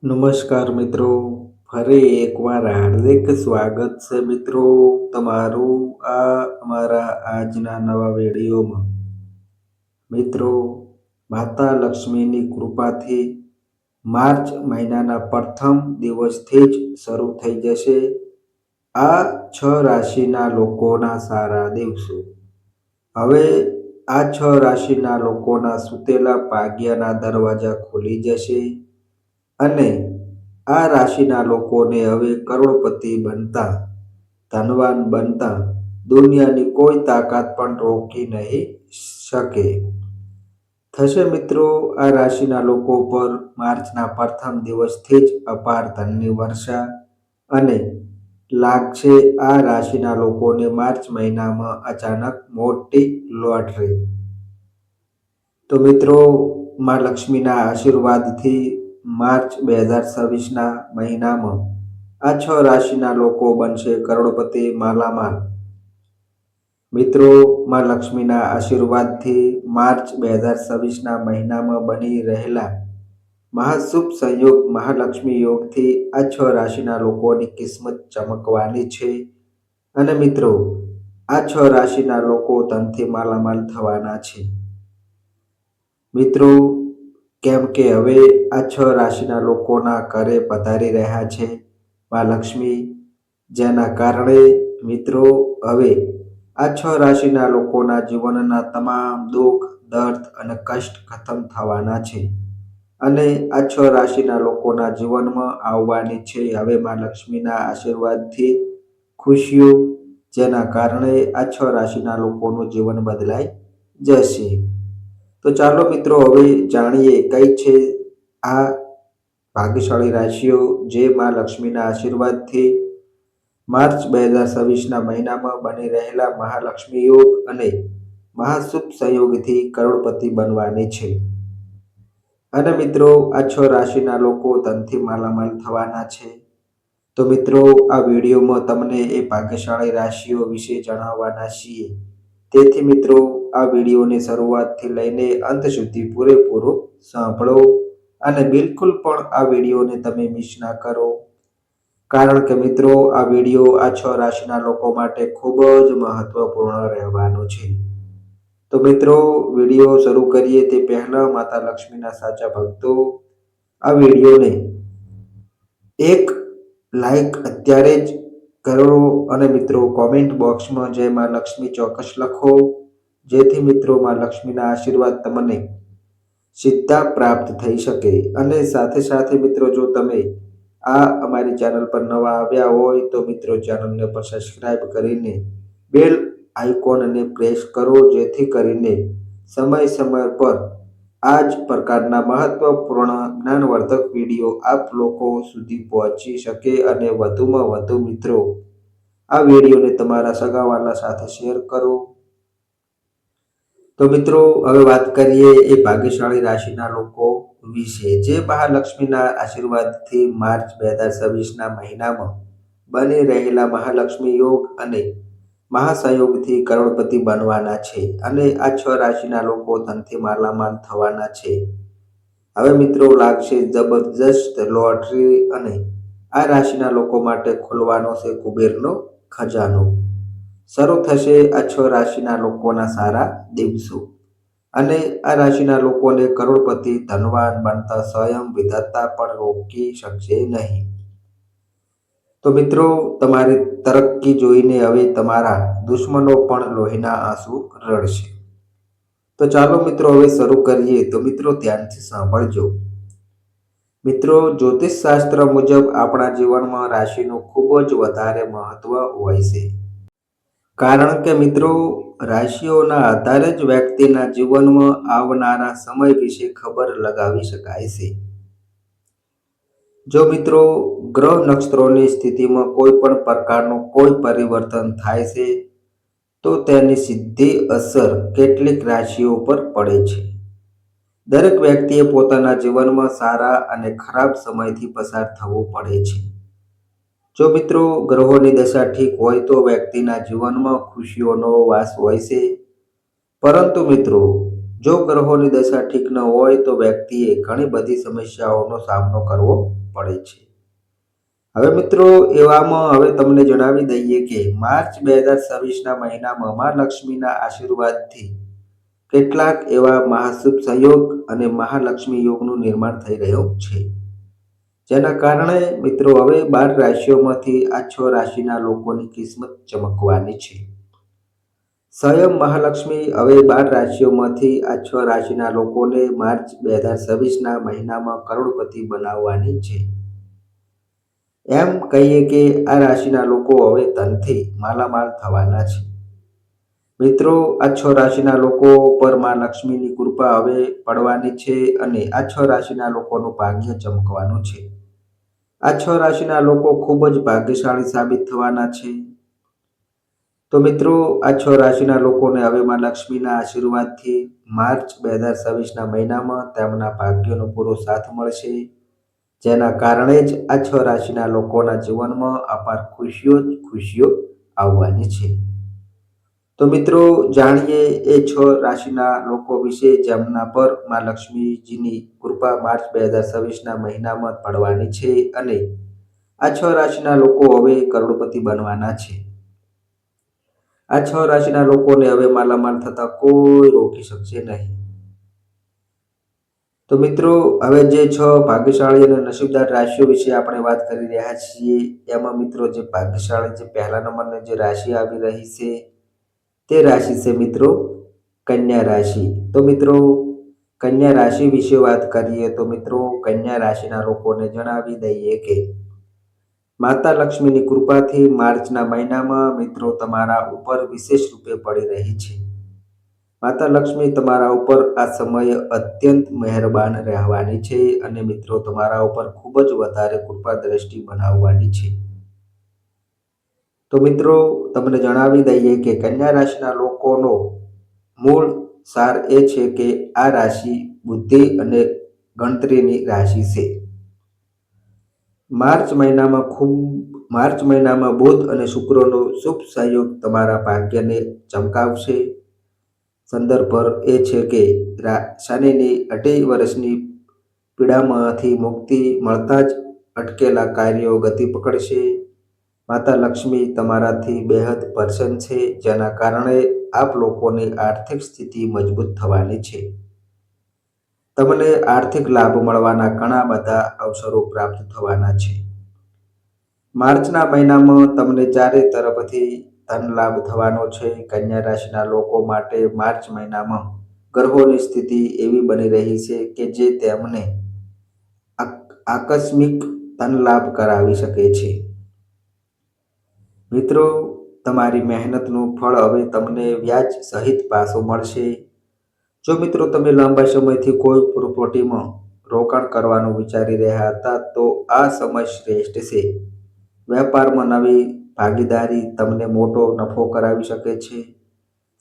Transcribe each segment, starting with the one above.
નમસ્કાર મિત્રો, ફરી એકવાર હાર્દિક સ્વાગત છે મિત્રો તમારું આ અમારા આજના નવા વિડીયોમાં. મિત્રો, માતા લક્ષ્મીની કૃપાથી માર્ચ મહિનાના પ્રથમ દિવસથી જ શરૂ થઈ જશે આ 6 રાશિના લોકોના સારા દિવસો. હવે આ 6 રાશિના લોકોના સુતેલા ભાગ્યના દરવાજા ખુલી જશે અને આ રાશિના લોકોને હવે કરોડપતિ બનતા, ધનવાન બનતા દુનિયાની કોઈ તાકાત પણ રોકી નહીં શકે. થશે મિત્રો આ રાશિના લોકો પર માર્ચના પ્રથમ દિવસથી જ અપાર ધનની વર્ષા અને લાગશે આ રાશિના લોકોને માર્ચ મહિનામાં અચાનક મોટી લોટરી. તો મિત્રો, માં લક્ષ્મીના આશીર્વાદથી માર્ચ 2026ના મહિનામાં આ 6 રાશિના લોકો બનશે કરોડપતિ માલામાલ. મિત્રો, માં લક્ષ્મીના આશીર્વાદથી માર્ચ 2026ના મહિનામાં બની રહેલા મહાશુભ સંયોગ મહાલક્ષ્મી યોગથી આ 6 રાશિના લોકોની કિસ્મત ચમકવાની છે અને મિત્રો, આ 6 રાશિના લોકો ધનથી માલામાલ થવાના છે. મિત્રો, કેમ કે હવે આ 6 રાશિના લોકોના ઘરે પધારી રહ્યા છે માં લક્ષ્મી, જેના કારણે મિત્રો હવે આ 6 રાશિના લોકોના જીવનના તમામ દુઃખ, દર્દ અને કષ્ટ ખતમ થવાના છે અને આ 6 રાશિના લોકોના જીવનમાં આવવાની છે હવે માં લક્ષ્મીના આશીર્વાદથી ખુશીઓ, જેના કારણે આ 6 રાશિના લોકોનું જીવન બદલાઈ જશે. તો ચાલો મિત્રો, હવે જાણીએ કઈ છે આ ભાગ્યશાળી રાશિઓ જે માં લક્ષ્મીના આશીર્વાદથી માર્ચ 2026ના મહિનામાં બની રહેલા મહાલક્ષ્મી યોગ અને મહાશુભ સંયોગથી કરોડપતિ બનવાની છે. અને મિત્રો, આ 6 રાશિના લોકો ધનથી માલામાલ થવાના છે. તો મિત્રો, આ વિડીયોમાં તમને એ ભાગ્યશાળી રાશિઓ વિશે જણાવવાના છીએ. તેથી મિત્રો, આ વિડીયોની શરૂઆતથી લઈને અંત સુધી પૂરેપૂરો સાંભળો અને બિલકુલ પણ આ વિડીયોને તમે મિસ ના કરો, કારણ કે મિત્રો આ વિડીયો આ 6 રાશિના લોકો માટે ખૂબ જ મહત્વપૂર્ણ રહેવાનો છે. તો મિત્રો, વિડીયો શરૂ કરીએ તે પહેલા માતા લક્ષ્મીના સાચા ભક્તો આ વિડીયોને એક લાઈક અત્યારે જ કરો અને મિત્રો કોમેન્ટ બોક્સમાં જય માં લક્ષ્મી ચોક્કસ લખો, જેથી મિત્રો માં લક્ષ્મીના આશીર્વાદ તમને સીધા પ્રાપ્ત થઈ શકે. અને સાથે સાથે મિત્રો, જો તમે આ અમારી ચેનલ પર નવા આવ્યા હોય તો મિત્રો ચેનલને પર સબસ્ક્રાઇબ કરીને બેલ આઇકોનને પ્રેસ કરો, જેથી કરીને સમય પર આ જ પ્રકારના મહત્વપૂર્ણ જ્ઞાનવર્ધક વિડીયો આપ લોકો સુધી પહોંચી શકે અને વધુમાં વધુ મિત્રો આ વિડીયોને તમારા સગાવાલા સાથે શેર કરો. તો મિત્રો, હવે વાત કરીએ એ ભાગ્યશાળી રાશિના લોકો વિશે જે મહાલક્ષ્મીના આશીર્વાદથી માર્ચ 2026ના મહિનામાં બની રહેલા મહાલક્ષ્મી યોગ અને મહાસંયોગથી કરોડપતિ બનવાના છે અને આ 6 રાશિના લોકો ધનથી માલામાલ થવાના છે. હવે મિત્રો લાગશે જબરજસ્ત લોટરી અને આ રાશિના લોકો માટે ખુલવાનો છે કુબેરનો ખજાનો. શરૂ થશે આ 6 રાશિના લોકોના સારા દિવસો અને આ રાશિના લોકોને કરોડપતિ ધનવાન બનતા સ્વયં વિધાતા પણ રોકી શકશે નહીં. તો મિત્રો, તમારી તરક્કી જોઈને હવે તમારા દુશ્મનો પણ લોહીના આંસુ રડશે. તો ચાલો મિત્રો, હવે શરૂ કરીએ. તો મિત્રો ધ્યાનથી સાંભળજો. મિત્રો, જ્યોતિષ શાસ્ત્ર મુજબ આપણા જીવનમાં રાશિનું ખૂબ જ વધારે મહત્વ હોય છે, કારણ કે મિત્રો રાશિઓના આધારે જ વ્યક્તિના જીવનમાં આવનારા સમય વિશે ખબર લગાવી શકાય છે. જો મિત્રો ગ્રહ નક્ષત્રોની સ્થિતિમાં કોઈ પણ પ્રકારનું કોઈ પરિવર્તન થાય છે તો તેની સીધી અસર કેટલીક રાશિઓ પર પડે છે. દરેક વ્યક્તિએ પોતાના જીવનમાં સારા અને ખરાબ સમયથી પસાર થવું પડે છે. જો મિત્રો ગ્રહોની દશા ઠીક હોય તો વ્યક્તિના જીવનમાં ખુશીઓનો વાસ હોય છે, પરંતુ મિત્રો જો ગ્રહોની દશા ઠીક ન હોય તો વ્યક્તિએ ઘણી બધી સમસ્યાઓનો સામનો કરવો પડે છે. હવે મિત્રો એવામાં હવે તમને જણાવી દઈએ કે માર્ચ 2026ના મહિનામાં મા લક્ષ્મીના આશીર્વાદથી કેટલાક એવા મહાશુભ સંયોગ અને મહાલક્ષ્મી યોગનું નિર્માણ થઈ રહ્યું છે. જેના કારણે મિત્રો હવે 12 રાશિઓમાંથી આ 6 રાશિના લોકોની કિસ્મત ચમકવાની છે. સ્વયં મહાલક્ષ્મી હવે 12 રાશિઓમાંથી આ 6 રાશિના લોકોને માર્ચ 2026ના મહિનામાં કરોડપતિ બનાવવાની છે. એમ કહીએ કે આ રાશિના લોકો હવે ધનથી માલામાલ થવાના છે. મિત્રો આ 6 રાશિના લોકો પર માં લક્ષ્મીની કૃપા હવે પડવાની છે અને આ 6 રાશિના લોકોનું ભાગ્ય ચમકવાનું છે. આ 6 રાશિના લોકો ખૂબ જ ભાગ્યશાળી સાબિત થવાના છે. તો મિત્રો આ 6 રાશિના લોકોને હવે માં લક્ષ્મીના આશીર્વાદથી માર્ચ 2026ના મહિનામાં તેમના ભાગ્યનો પૂરો સાથ મળશે. જેના કારણે જ આ 6 રાશિના લોકોના જીવનમાં અપાર ખુશીઓ આવવાની છે. તો મિત્રો જાણીએ એ 6 રાશિના લોકો વિશે જેમના પર માં લક્ષ્મીજીની કૃપા માર્ચ 2026ના મહિનામાં પડવાની છે અને આ 6 રાશિના લોકો હવે કરોડપતિ બનવાના છે. આ 6 રાશિના લોકોને હવે માલામાલ થતા કોઈ રોકી શકશે નહીં. તો મિત્રો હવે જે 6 ભાગ્યશાળી અને નસીબદાર રાશિઓ વિશે આપણે વાત કરી રહ્યા છીએ એમાં મિત્રો જે ભાગ્યશાળી જે પહેલા નંબરની જે રાશિ આવી રહી છે તે રાશિ છે મિત્રો કન્યા રાશિ. તો મિત્રો કન્યા રાશિ વિશે વાત કરીએ તો મિત્રો કન્યા રાશિના લોકોને જણાવી દઈએ કે માતા લક્ષ્મીની કૃપાથી માર્ચના મહિનામાં મિત્રો તમારા ઉપર વિશેષ રૂપે પડી રહી છે. માતા લક્ષ્મી તમારા ઉપર આ સમયે અત્યંત મહેરબાન રહેવાની છે અને મિત્રો તમારા ઉપર ખૂબ જ વધારે કૃપા દ્રષ્ટિ બનાવવાની છે. તો મિત્રો તમને જણાવી દઈએ કે કન્યા રાશિના લોકોનો મૂળ સાર એ છે કે આ રાશિ બુદ્ધિ અને ગણતરીની રાશિ છે. માર્ચ મહિનામાં બુધ અને શુક્રનો શુભ સહયોગ તમારા ભાગ્યને ચમકાવશે. સંદર્ભ એ છે કે શનિની 18 વર્ષની પીડામાંથી મુક્તિ મળતા જ અટકેલા કાર્યો ગતિ પકડશે. માતા લક્ષ્મી તમારાથી બેહદ પ્રસન્ન છે જેના કારણે આપ લોકોની આર્થિક સ્થિતિ મજબૂત થવાની છે. તમને આર્થિક લાભ મળવાના ઘણા બધા અવસરો પ્રાપ્ત થવાના છે. માર્ચના મહિનામાં તમને ચારે તરફથી ધન લાભ થવાનો છે. કન્યા રાશિના લોકો માટે માર્ચ મહિનામાં ગ્રહોની સ્થિતિ એવી બની રહી છે કે જે તેમને આકસ્મિક ધન લાભ કરાવી શકે છે. મિત્રો તમારી મહેનતનું ફળ હવે તમને વ્યાજ સહિત પાછું મળશે. જો મિત્રો તમે લાંબા સમયથી કોઈ પ્રોપર્ટીમાં રોકાણ કરવાનું વિચારી રહ્યા હતા તો આ સમય શ્રેષ્ઠ છે. વેપારમાં નવી ભાગીદારી તમને મોટો નફો કરાવી શકે છે.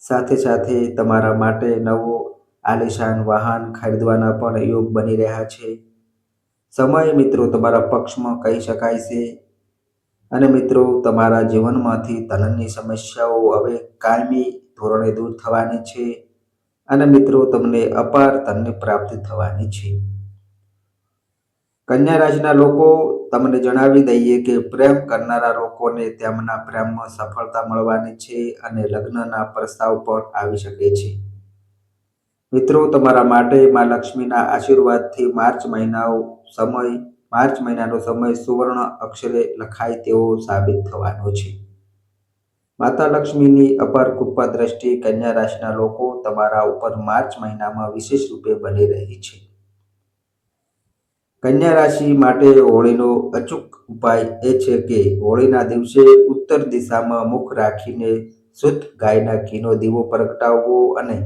સાથે સાથે તમારા માટે નવું આલિશાન વાહન ખરીદવાના પણ યોગ બની રહ્યા છે. સમય મિત્રો તમારા પક્ષમાં કહી શકાય છે અને મિત્રો તમારા જીવનમાંથી ધનની સમસ્યાઓ હવે કાયમી ધોરણે દૂર થવાની છે અને મિત્રો તમને અપાર ધનની પ્રાપ્તિ થવાની છે. કન્યા રાશિના લોકો તમને જણાવી દઈએ કે પ્રેમ કરનારા લોકોને તેમના પ્રેમમાં સફળતા મળવાની છે અને લગ્નના પ્રસ્તાવ પણ આવી શકે છે. મિત્રો તમારા માટે માં લક્ષ્મીના આશીર્વાદથી માર્ચ મહિનાનો સમય સુવર્ણ અક્ષરે લખાય તેવો સાબિત થવાનો છે. માતા લક્ષ્મીની અપાર કૃપા દ્રષ્ટિ કન્યા રાશિના લોકો તમારા ઉપર માર્ચ મહિનામાં વિશેષ રૂપે બની રહી છે. કન્યા રાશિ માટે હોળીનો અચૂક ઉપાય એ છે કે હોળીના દિવસે ઉત્તર દિશામાં મુખ રાખીને શુદ્ધ ગાયના ઘીનો દીવો પ્રગટાવવો અને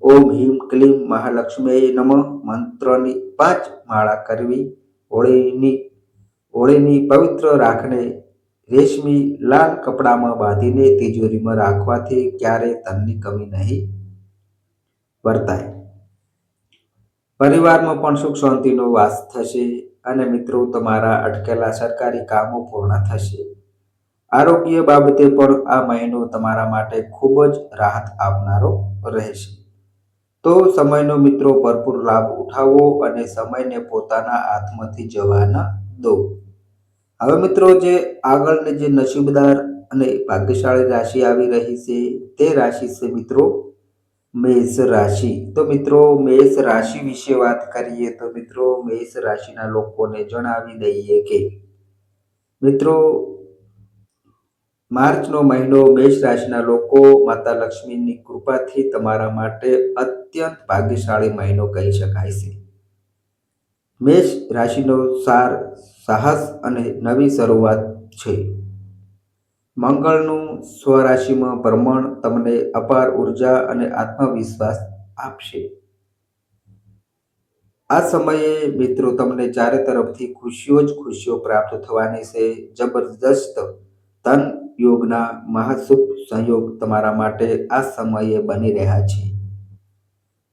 ઓમ હિમ ક્લીમ મહાલક્ષ્મીએ નમઃ મંત્રની 5 માળા કરવી. હોળીની પવિત્ર રાખને રેશમી લાલ કપડામાં બાંધીને તિજોરીમાં રાખવાથી ક્યારેય ધનની કમી નહીં વર્તાય. પરિવારમાં પણ સુખ શાંતિનો વાસ થશે અને મિત્રો તમારા અટકેલા સરકારી કામો પૂર્ણ થશે. આરોગ્ય બાબતે પણ આ મહિનો તમારા માટે ખૂબ જ રાહત આપનારો રહેશે. તો સમયનો મિત્રો ભરપૂર લાભ ઉઠાવો અને સમયને પોતાના હાથમાંથી જવા ન દો. હવે મિત્રો જે આગળની જે નસીબદાર અને ભાગ્યશાળી રાશિ આવી રહી છે તે રાશિ છે મિત્રો મેષ રાશિ. તો મિત્રો મેષ રાશિ વિશે વાત કરીએ તો મિત્રો મેષ રાશિના લોકોને જણાવી દઈએ કે મિત્રો માર્ચનો મહિનો મેષ રાશિના લોકો માતા લક્ષ્મીની કૃપાથી તમારા માટે અત્યંત ભાગ્યશાળી મહિનો કહી શકાય છે. મેષ રાશિનો સાર સાહસ અને નવી શરૂઆત છે. મંગળનું સ્વરાશિમાં ભ્રમણ તમને અપાર ઉર્જા અને આત્મવિશ્વાસ આપશે. આ સમયે મિત્રો તમને ચારે તરફથી ખુશીઓ જ ખુશીઓ પ્રાપ્ત થવાની છે. જબરદસ્ત ધન યોગના મહાશુભ સંયોગ તમારા માટે આ સમયે બની રહ્યા છે.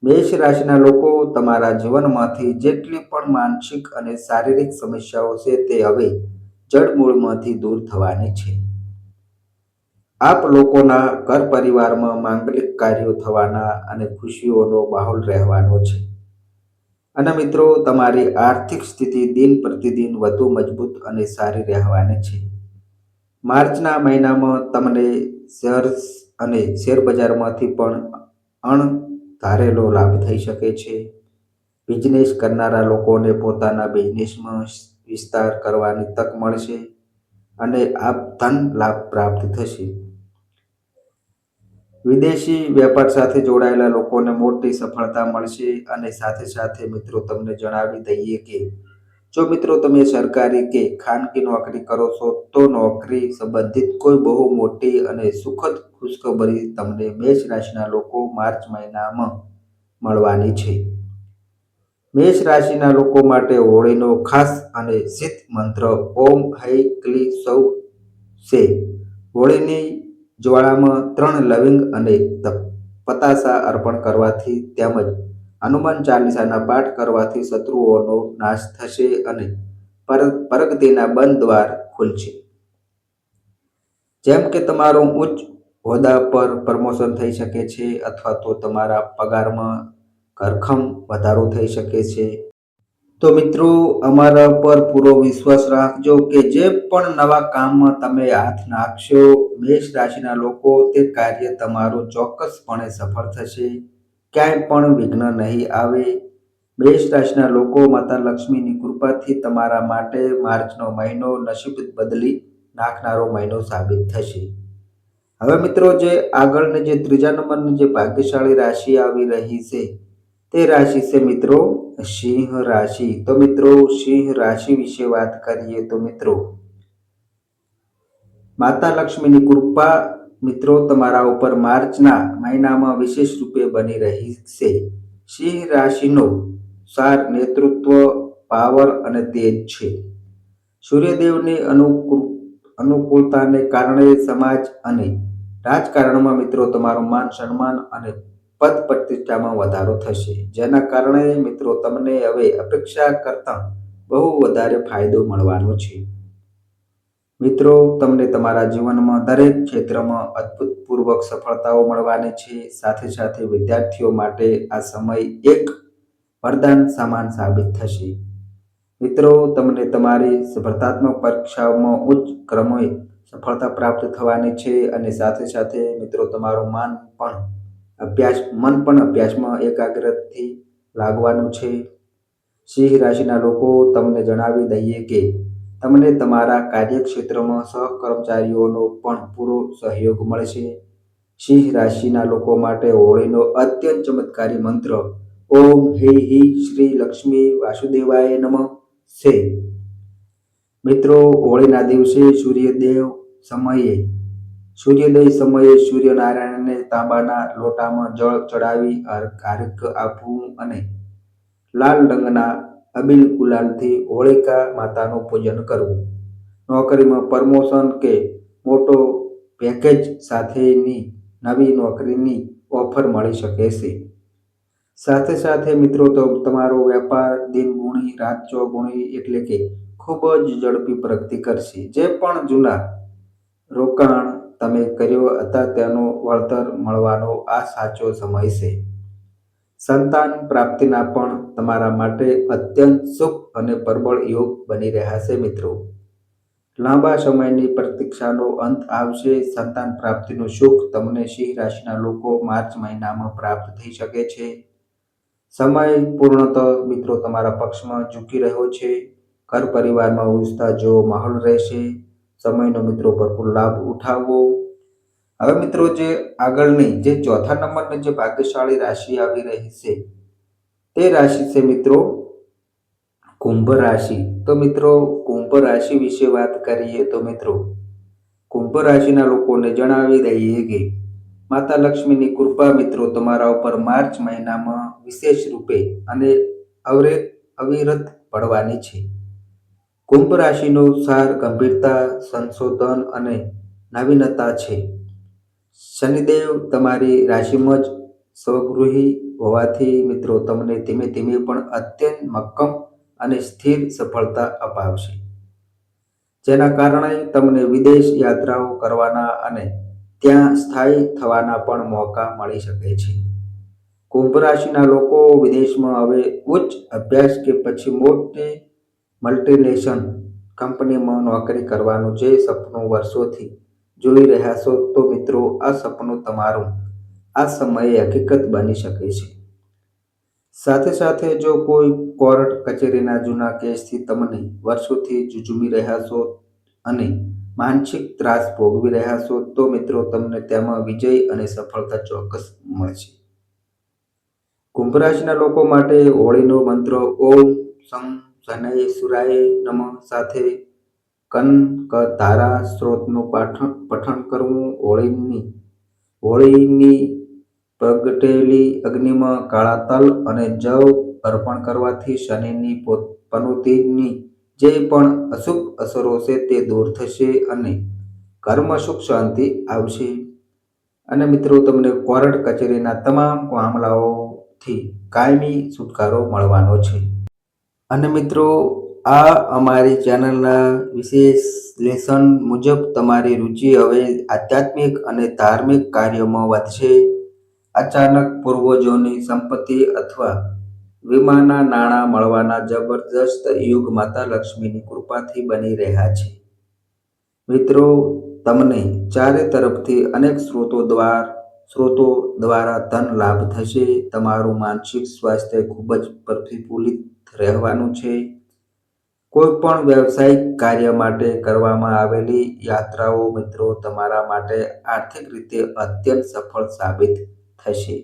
મેષ રાશિના લોકો તમારા જીવનમાંથી જેટલી પણ માનસિક અને શારીરિક સમસ્યાઓ છે તે હવે જડમૂળમાંથી દૂર થવાની છે. આપ લોકોના ઘર પરિવારમાં માંગલિક કાર્યો થવાના અને ખુશીઓનો માહોલ રહેવાનો છે. અને મિત્રો તમારી આર્થિક સ્થિતિ દિન પ્રતિદિન વધુ મજબૂત અને સારી રહેવાની છે. માર્ચના મહિનામાં તમને શેર્સ અને શેરબજારમાંથી પણ અણધારેલો લાભ થઈ શકે છે. બિઝનેસ કરનારા લોકોને પોતાના બિઝનેસમાં વિસ્તાર કરવાની તક મળશે અને આપ ધન લાભ પ્રાપ્ત થશે. વિદેશી વેપાર સાથે જોડાયેલા લોકોને મોટી સફળતા મળશે. અને સાથે સાથે મિત્રો તમને જણાવી દઈએ કે જો મિત્રો તમે સરકારી કે ખાનગી નોકરી કરો છો તો નોકરી સંબંધિત કોઈ બહુ મોટી અને સુખદ ખુશખબરી તમને મેષ રાશિના લોકો માર્ચ મહિનામાં મળવાની છે. મેષ રાશિના લોકો માટે હોળીનો ખાસ અને સિદ્ધ મંત્ર ઓમ હૈ ક્લી સૌ છે. હોળીની જ્વાળામાં 3 લવિંગ અને પતાસા અર્પણ કરવાથી તેમજ હનુમાન ચાલીસાના પાઠ કરવાથી શત્રુઓનો નાશ થશે અને પ્રગતિના બંધ દ્વાર ખુલશે. જેમ કે તમારું ઉચ્ચ હોદ્દા પર પ્રમોશન થઈ શકે છે અથવા તો તમારા પગારમાં ઘરખમ વધારો થઈ શકે છે. તો મિત્રો અમારા પર પૂરો વિશ્વાસ રાખજો કે જે પણ નવા કામમાં તમે હાથ નાખશો મેષ રાશિના લોકો તે કાર્ય તમારું ચોક્કસપણે સફળ થશે. ક્યાંય પણ વિઘ્ન નહીં આવે. મેષ રાશિના લોકો માતા લક્ષ્મીની કૃપાથી તમારા માટે માર્ચનો મહિનો નસીબ બદલી નાખનારો મહિનો સાબિત થશે. હવે મિત્રો જે આગળની જે ત્રીજા નંબરની જે ભાગ્યશાળી રાશિ આવી રહી છે તે રાશિ છે મિત્રો સિંહ રાશિ. તો મિત્રો સિંહ રાશિ વિશે વાત કરીએ તો મિત્રો માતા લક્ષ્મીની કૃપા મિત્રો તમારા ઉપર માર્ચના મહિનામાં વિશેષ રૂપે બની રહી છે. સિંહ રાશિનો સાર નેતૃત્વ પાવર અને તેજ છે. સૂર્યદેવની અનુકૂળતાને કારણે સમાજ અને રાજકારણમાં મિત્રો તમારું માન સન્માન અને પદ પ્રતિષ્ઠામાં વધારો થશે. જેના કારણે મિત્રો તમને હવે અપેક્ષા કરતાં બહુ વધારે ફાયદો મળવાનો છે. મિત્રો તમને તમારા જીવનમાં દરેક ક્ષેત્રમાં અભૂતપૂર્વક સફળતાઓ મળવાની છે. સાથે સાથે વિદ્યાર્થીઓ માટે આ સમય એક વરદાન સમાન સાબિત થશે. મિત્રો તમને તમારી સ્પર્ધાત્મક પરીક્ષાઓમાં ઉચ્ચ ક્રમે સફળતા પ્રાપ્ત થવાની છે. અને સાથે સાથે મિત્રો તમારું મન પણ અભ્યાસમાં એકાગ્રતાથી લાગવાનું છે. સિંહ રાશિના લોકો તમને જણાવી દઈએ કે તમને તમારા કાર્યક્ષેત્રમાં સહકર્મચારીઓનો પણ પૂરો સહયોગ મળશે. સિંહ રાશિના લોકો માટે હોળીનો અત્યંત ચમત્કારી મંત્ર ઓમ હૈ શ્રી લક્ષ્મી વાસુદેવાય નમઃ છે. મિત્રો હોળીના દિવસે સૂર્યોદય સમયે સૂર્યનારાયણને તાંબાના લોટામાં જળ ચડાવી અર્ઘ્ય આપવું અને લાલ રંગના અબીલ ગુલાલથી હોળિકા માતાનું પૂજન કરવું. નોકરીમાં પ્રમોશન કે મોટો પેકેજ સાથેની નવી નોકરીની ઓફર મળી શકે છે. સાથે સાથે મિત્રો તો તમારો વેપાર દિન ગુણી રાત ચોગુણી એટલે કે ખૂબ જ ઝડપી પ્રગતિ કરશે. જે પણ જૂના રોકાણ તમે કર્યો હતા તેનું વળતર મળવાનો આ સાચો સમય છે. સંતાન પ્રાપ્તિના પણ તમારા માટે અત્યંત શુભ અને પ્રબળ યોગ બની રહ્યા છે મિત્રો. લાંબા સમયની પ્રતીક્ષાનો અંત આવશે. સંતાન પ્રાપ્તિનું સુખ તમને સિંહ રાશિના લોકો માર્ચ મહિનામાં પ્રાપ્ત થઈ શકે છે. સમય પૂર્ણતઃ મિત્રો તમારા પક્ષમાં ઝૂકી રહ્યો છે. ઘર પરિવારમાં ઉત્સાહ જેવો માહોલ રહેશે. સમયનો મિત્રો ભરપૂર લાભ ઉઠાવવો. હવે મિત્રો જે આગળની જે ચોથા નંબરની જે ભાગ્યશાળી રાશિ આવી રહી છે તે રાશિ છે મિત્રો કુંભ રાશિ. તો મિત્રો કુંભ રાશિ વિશે વાત કરીએ તો મિત્રો કુંભ રાશિના લોકોને જણાવી દઈએ કે માતા લક્ષ્મીની કૃપા મિત્રો તમારા ઉપર માર્ચ મહિનામાં વિશેષ રૂપે અને અવિરત પડવાની છે. કુંભ રાશિનો સાર ગંભીરતા, સંશોધન અને નવીનતા છે. શનિદેવ તમારી રાશિમાં જ સ્વગૃહી હોવાથી મિત્રો તમને ધીમે ધીમે પણ અત્યંત મક્કમ અને સ્થિર સફળતા અપાવશે, જેના કારણે તમને વિદેશ યાત્રાઓ કરવાના અને ત્યાં સ્થાયી થવાના પણ મોકા મળી શકે છે. કુંભ રાશિના લોકો વિદેશમાં હવે ઉચ્ચ અભ્યાસ કે પછી મોટી મલ્ટીનેશનલ કંપનીમાં નોકરી કરવાનું જે સપનું વર્ષોથી જોઈ રહ્યા છો તો મિત્રો આ સપનું તમારું આ સમયે હકીકત બની શકે છે. સાથે સાથે જો કોઈ કોર્ટ કચેરીના જૂના કેસથી તમને વર્ષોથી ઝૂઝવી રહ્યા છો અને માનસિક ત્રાસ ભોગવી રહ્યા છો તો મિત્રો તમને તેમાં વિજય અને સફળતા ચોક્કસ મળશે. કુંભ રાશિના લોકો માટે હોળીનો મંત્ર ઓમ સં શનૈશ્વરાય નમઃ સાથે કનકધારા સ્ત્રોતનું પઠન કરવું. હોળીની પ્રગટેલી અગ્નિમાં કાળા તલ અને જવ અર્પણ કરવાથી શનિની પનોતીની જે પણ અશુભ અસરો છે તે દૂર થશે અને ઘરમાં સુખ શાંતિ આવશે. અને મિત્રો તમને કોર્ટ કચેરીના તમામ મામલાઓથી કાયમી છુટકારો મળવાનો છે. અને મિત્રો આ અમારી ચેનલના વિશ્લેષણ મુજબ તમારી રુચિ હવે આધ્યાત્મિક અને ધાર્મિક કાર્યોમાં વધશે. અચાનક પૂર્વજોની સંપત્તિ અથવા વીમાના નાણાં મળવાના જબરદસ્ત યુગ માતા લક્ષ્મીની કૃપાથી બની રહ્યા છે. મિત્રો તમને ચારે તરફથી અનેક સ્ત્રોતો દ્વારા ધન લાભ થશે. તમારું માનસિક સ્વાસ્થ્ય ખૂબ જ પ્રફુલ્લિત રહેવાનું છે. કોઈ પણ વ્યવસાયિક કાર્ય માટે કરવામાં આવેલી યાત્રાઓ મિત્રો તમારા માટે આર્થિક રીતે અત્યંત સફળ સાબિત થશે.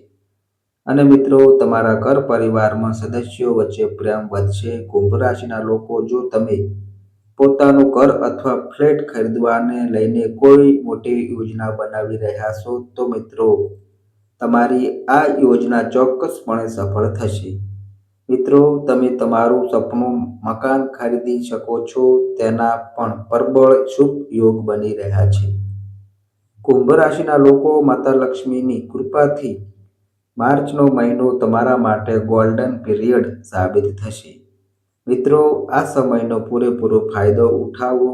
અને મિત્રો તમારા ઘર પરિવારમાં સદસ્યો વચ્ચે પ્રેમ વધશે. કુંભ રાશિના લોકો જો તમે પોતાનું ઘર અથવા ફ્લેટ ખરીદવાને લઈને કોઈ મોટી યોજના બનાવી રહ્યા છો તો મિત્રો તમારી આ યોજના ચોક્કસપણે સફળ થશે. મિત્રો તમે તમારું સપનું મકાન ખરીદી શકો છો તેના પણ પ્રબળ શુભ યોગ બની રહ્યા છે. કુંભ રાશિના લોકો માતા લક્ષ્મીની કૃપાથી માર્ચનો મહિનો તમારા માટે ગોલ્ડન પીરિયડ સાબિત થશે. મિત્રો આ સમયનો પૂરેપૂરો ફાયદો ઉઠાવો.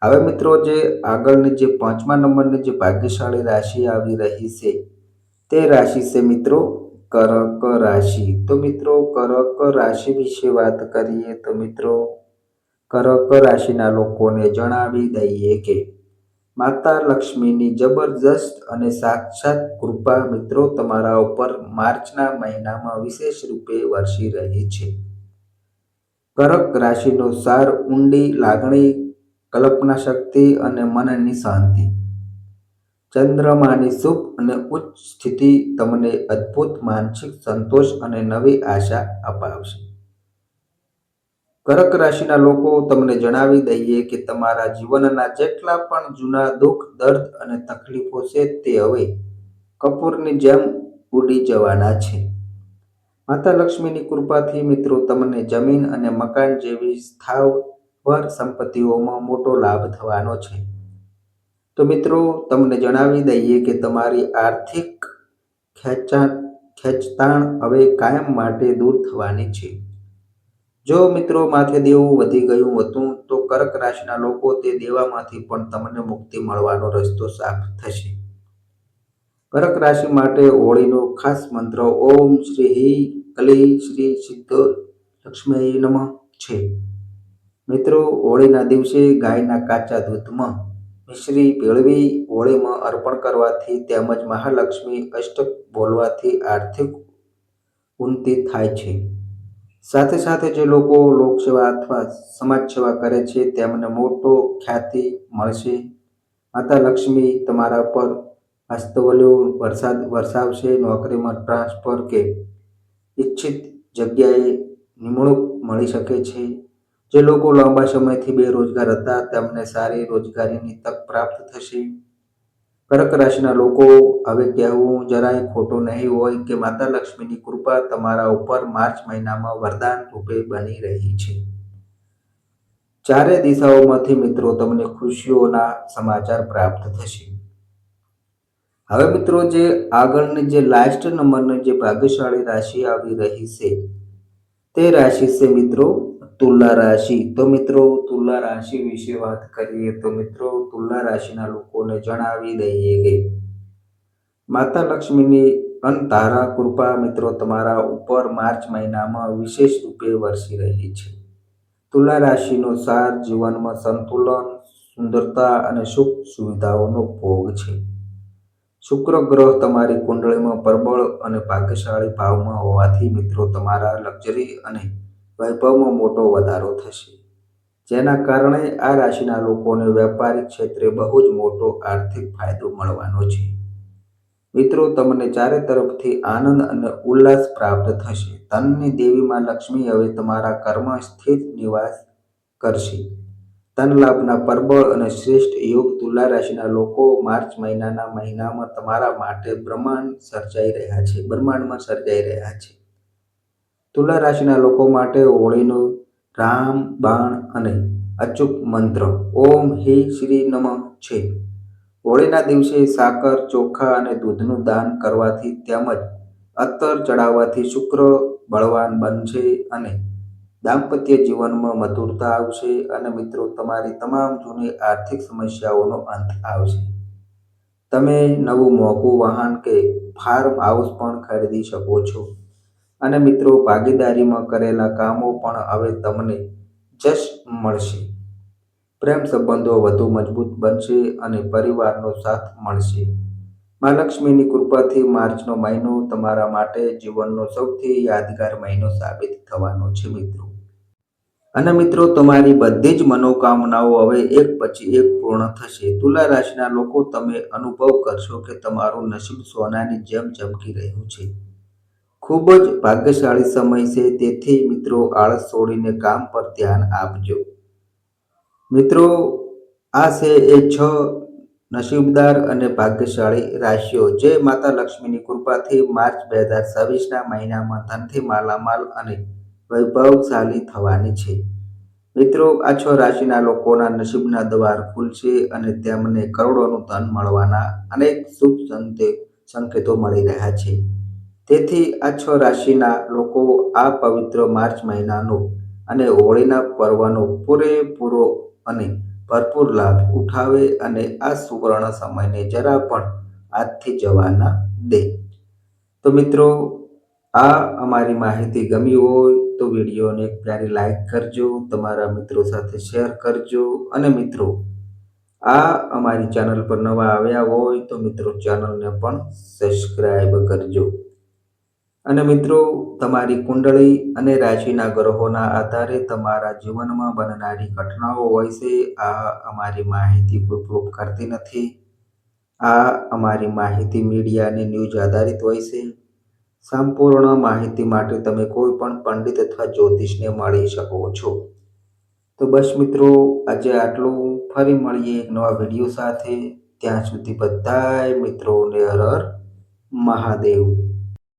હવે મિત્રો જે આગળની જે પાંચમા નંબરની જે ભાગ્યશાળી રાશિ આવી રહી છે તે રાશિ છે મિત્રો કર્ક રાશિ. તો મિત્રો કર્ક રાશિ વિશે વાત કરીએ તો મિત્રો કર્ક રાશિના લોકોને જણાવી દઈએ કે માતા લક્ષ્મીની જબરજસ્ત અને સાક્ષાત કૃપા મિત્રો તમારા ઉપર માર્ચના મહિનામાં વિશેષ રૂપે વરસી રહી છે. કર્ક રાશિનો સાર ઊંડી લાગણી, કલ્પના શક્તિ અને મનની શાંતિ. ચંદ્રમાની શુભ અને ઉચ્ચ સ્થિતિ તમને અદ્ભુત માનસિક સંતોષ અને નવી આશા અપાવશે. કર્ક રાશિના લોકો તમને જણાવી દઈએ કે તમારા જીવનના જેટલા પણ જૂના દુઃખ, દર્દ અને તકલીફો છે તે હવે કપૂરની જેમ ઉડી જવાના છે. માતા લક્ષ્મીની કૃપાથી મિત્રો તમને જમીન અને મકાન જેવી સ્થાવર સંપત્તિઓમાં મોટો લાભ થવાનો છે. તો મિત્રો તમને જણાવી દઈએ કે તમારી આર્થિક ખેંચતાણ હવે કાયમ માટે દૂર થવાની છે. જો મિત્રો માથે દેવું વધી ગયું હતું તો કર્ક રાશિના લોકો તે દેવામાંથી પણ તમને મુક્તિ મળવાનો રસ્તો સાફ થશે. કર્ક રાશિ માટે હોળીનો ખાસ મંત્ર ઓમ શ્રી કલી શ્રી સિદ્ધ લક્ષ્મી નમઃ છે. મિત્રો, હોળીના દિવસે ગાયના કાચા દૂધમાં મિશ્રી ભેળવી હોળીમાં અર્પણ કરવાથી તેમજ મહાલક્ષ્મી અષ્ટક બોલવાથી આર્થિક ઉન્નતિ થાય છે. સાથે સાથે જે લોકો લોકસેવા અથવા સમાજ સેવા કરે છે તેમને મોટો ખ્યાતિ મળશે. માતા લક્ષ્મી તમારા પર હસ્તવલ્યો વરસાદ વરસાવશે. નોકરીમાં ટ્રાન્સફર કે ઈચ્છિત જગ્યાએ નિમણૂક મળી શકે છે. જે લોકો લાંબા સમયથી બેરોજગાર હતા તેમને સારી રોજગારીની તક પ્રાપ્ત થશે. કર્ક રાશિના લોકો, હવે કહેવું જરાય ખોટું નહીં હોય કે માતા લક્ષ્મીની કૃપા તમારા ઉપર માર્ચ મહિનામાં વરદાન રૂપે બની રહી છે. ચારે દિશાઓમાંથી મિત્રો તમને ખુશીઓના સમાચાર પ્રાપ્ત થશે. હવે મિત્રો, જે આગળની જે લાસ્ટ નંબરની જે ભાગ્યશાળી રાશિ આવી રહી છે તે રાશિ છે મિત્રો તુલા રાશિ. તો મિત્રો, તુલા રાશિ વિશે વાત કરીએ તો મિત્રો, તુલા રાશિના લોકોને જણાવી દઈએ કે માતા લક્ષ્મીની અનધારા કૃપા મિત્રો તમારા ઉપર માર્ચ મહિનામાં વિશેષ રૂપે વરસી રહી છે. તુલા રાશિનો સાર જીવનમાં સંતુલન, સુંદરતા અને સુખ સુવિધાઓનો ભોગ છે. શુક્ર ગ્રહ તમારી કુંડળીમાં પ્રબળ અને ભાગ્યશાળી ભાવમાં હોવાથી મિત્રો તમારા લક્ઝરી અને વૈભવમાં મોટો વધારો થશે. જેના કારણે આ રાશિના લોકોને વેપારિક ક્ષેત્રે બહુ જ મોટો આર્થિક ફાયદો મળવાનો છે. મિત્રો, તમને ચારે તરફથી આનંદ અને ઉલ્લાસ પ્રાપ્ત થશે. ધનની દેવી માં લક્ષ્મી હવે તમારા ઘરમાં સ્થિર નિવાસ કરશે. ધન લાભના પ્રબળ અને શ્રેષ્ઠ યોગ તુલા રાશિના લોકો માર્ચ મહિનામાં તમારા માટે બ્રહ્માંડમાં સર્જાઈ રહ્યા છે. તુલા રાશિના લોકો માટે હોળીનો રામ બાણ અને અચૂક મંત્ર ઓમ હિ શ્રી નમઃ છે. હોળીના દિવસે સાકર, ચોખા અને દૂધનું દાન કરવાથી તેમજ અત્તર ચડાવવાથી શુક્ર બળવાન બનશે અને દાંપત્ય જીવનમાં મધુરતા આવશે અને મિત્રો તમારી તમામ જૂની આર્થિક સમસ્યાઓનો અંત આવશે. તમે નવું મોંઘું વાહન કે ફાર્મ હાઉસ પણ ખરીદી શકો છો અને મિત્રો ભાગીદારીમાં કરેલા કામો પણ હવે તમને જશ મળશે. પ્રેમ સંબંધો વધુ મજબૂત બનશે અને પરિવારનો સાથ મળશે. માં લક્ષ્મીની કૃપાથી માર્ચનો મહિનો તમારા માટે જીવનનો સૌથી યાદગાર મહિનો સાબિત થવાનો છે મિત્રો. અને મિત્રો, તમારી બધી જ મનોકામનાઓ હવે એક પછી એક પૂર્ણ થશે. તુલા રાશિના લોકો, તમે અનુભવ કરશો કે તમારું નસીબ સોનાની જેમ ચમકી રહ્યું છે. ખૂબ જ ભાગ્યશાળી સમય છે. તેથી મિત્રો, આળસ છોડીને કામ પર ધ્યાન આપજો. મિત્રો, આ છે એ 6 નસીબદાર અને ભાગ્યશાળી રાશિઓ જે માતા લક્ષ્મીની કૃપાથી માર્ચ 2026ના મહિનામાં ધનથી માલામાલ અને વૈભવશાળી થવાની છે. મિત્રો, આ 6 રાશિના લોકોના નસીબના દ્વાર ખુલશે અને તેમને કરોડોનું ધન મળવાના અનેક શુભ સંકેતો મળી રહ્યા છે. તેથી આ 6 રાશિના લોકો આ પવિત્ર માર્ચ મહિનાનો અને હોળીના પર્વનો પૂરેપૂરો અને ભરપૂર લાભ ઉઠાવે અને આ સુવર્ણ સમયને જરા પણ હાથથી જવા ન દે. તો મિત્રો, આ અમારી માહિતી ગમી હોય તો વિડીયોને એક પ્યારી લાઈક કરજો, તમારા મિત્રો સાથે શેર કરજો અને મિત્રો આ અમારી ચેનલ પર નવા આવ્યા હોય તો મિત્રો ચેનલને પણ સબસ્ક્રાઈબ કરજો. અને મિત્રો, તમારી કુંડળી અને રાશિના ગ્રહોના આધારે તમારા જીવનમાં બનનારી ઘટનાઓ હોય છે. આ અમારી માહિતી પ્રૂફ કરતી નથી. આ અમારી માહિતી મીડિયાની ન્યૂઝ આધારિત હોય છે. સંપૂર્ણ માહિતી માટે તમે કોઈ પણ પંડિત અથવા જ્યોતિષને મળી શકો છો. તો બસ મિત્રો, આજે આટલું. ફરી મળીએ એક નવા વિડીયો સાથે. ત્યાં સુધી બધાય મિત્રોને હર હર મહાદેવ.